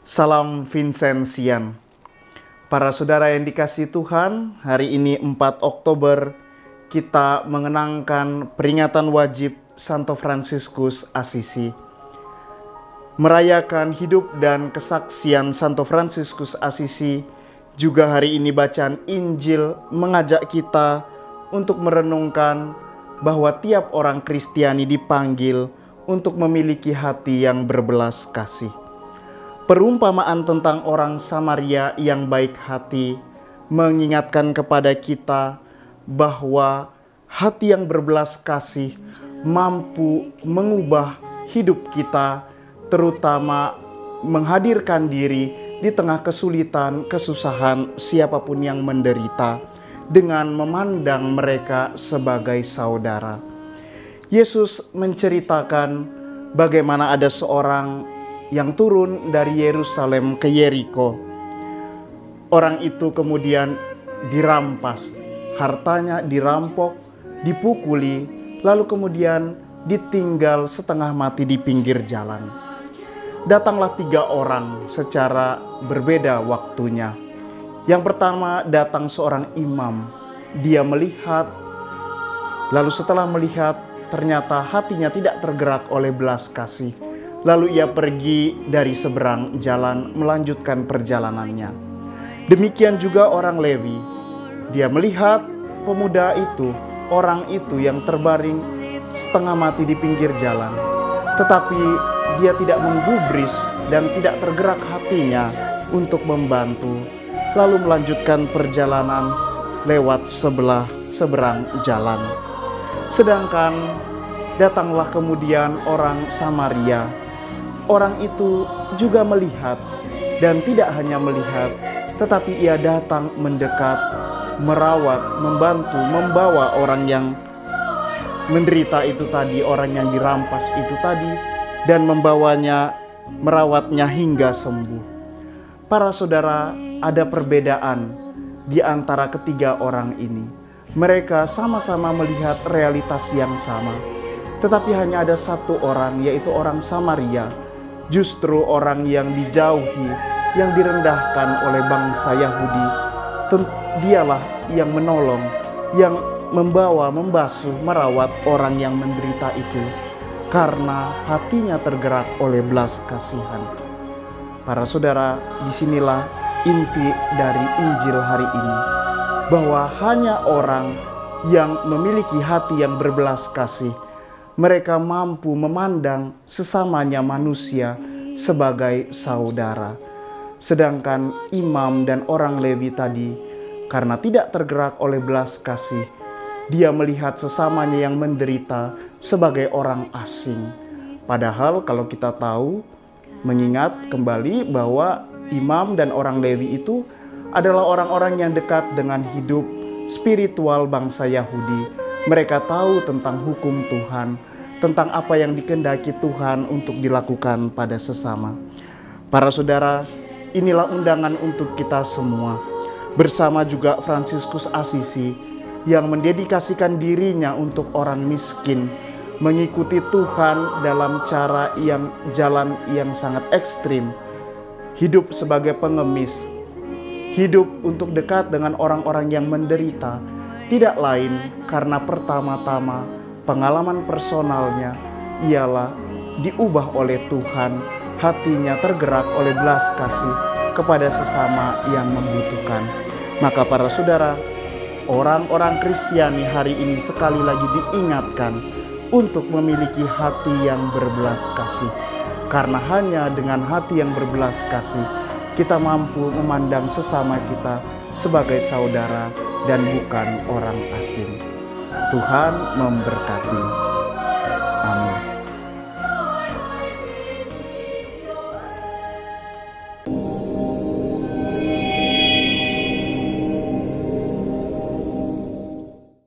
Salam Vincenzian. Para saudara yang dikasihi Tuhan, hari ini 4 Oktober kita mengenangkan peringatan wajib Santo Fransiskus Assisi. Merayakan hidup dan kesaksian Santo Fransiskus Assisi, juga hari ini bacaan Injil mengajak kita untuk merenungkan bahwa tiap orang Kristiani dipanggil untuk memiliki hati yang berbelas kasih. Perumpamaan tentang orang Samaria yang baik hati mengingatkan kepada kita bahwa hati yang berbelas kasih mampu mengubah hidup kita, terutama menghadirkan diri di tengah kesulitan, kesusahan siapapun yang menderita dengan memandang mereka sebagai saudara. Yesus menceritakan bagaimana ada seorang yang turun dari Yerusalem ke Yeriko. Orang itu kemudian dirampas, hartanya dirampok, dipukuli, lalu kemudian ditinggal setengah mati di pinggir jalan. Datanglah 3 orang secara berbeda waktunya. Yang pertama datang seorang imam. Dia melihat, lalu setelah melihat ternyata hatinya tidak tergerak oleh belas kasih. Lalu ia pergi dari seberang jalan melanjutkan perjalanannya. Demikian juga orang Lewi. Dia melihat pemuda itu, orang itu yang terbaring setengah mati di pinggir jalan. Tetapi dia tidak menggubris dan tidak tergerak hatinya untuk membantu. Lalu melanjutkan perjalanan lewat seberang jalan. Sedangkan datanglah kemudian orang Samaria. Orang itu juga melihat, dan tidak hanya melihat, tetapi ia datang mendekat, merawat, membantu, membawa orang yang menderita itu tadi, orang yang dirampas itu tadi, dan membawanya, merawatnya hingga sembuh. Para saudara, ada perbedaan di antara ketiga orang ini. Mereka sama-sama melihat realitas yang sama, tetapi hanya ada satu orang, yaitu orang Samaria. Justru orang yang dijauhi, yang direndahkan oleh bangsa Yahudi, dialah yang menolong, yang membawa, membasuh, merawat orang yang menderita itu, karena hatinya tergerak oleh belas kasihan. Para saudara, disinilah inti dari Injil hari ini, bahwa hanya orang yang memiliki hati yang berbelas kasih, mereka mampu memandang sesamanya manusia sebagai saudara. Sedangkan imam dan orang Lewi tadi, karena tidak tergerak oleh belas kasih, dia melihat sesamanya yang menderita sebagai orang asing. Padahal kalau kita tahu, mengingat kembali bahwa imam dan orang Lewi itu adalah orang-orang yang dekat dengan hidup spiritual bangsa Yahudi. Mereka tahu tentang hukum Tuhan, tentang apa yang dikehendaki Tuhan untuk dilakukan pada sesama. Para saudara, inilah undangan untuk kita semua. Bersama juga Fransiskus Assisi yang mendedikasikan dirinya untuk orang miskin, mengikuti Tuhan dalam jalan yang sangat ekstrim, hidup sebagai pengemis, hidup untuk dekat dengan orang-orang yang menderita. Tidak lain karena pertama-tama pengalaman personalnya ialah diubah oleh Tuhan, hatinya tergerak oleh belas kasih kepada sesama yang membutuhkan. Maka para saudara, orang-orang Kristiani hari ini sekali lagi diingatkan untuk memiliki hati yang berbelas kasih. Karena hanya dengan hati yang berbelas kasih, kita mampu memandang sesama kita sebagai saudara dan bukan orang asing. Tuhan memberkati.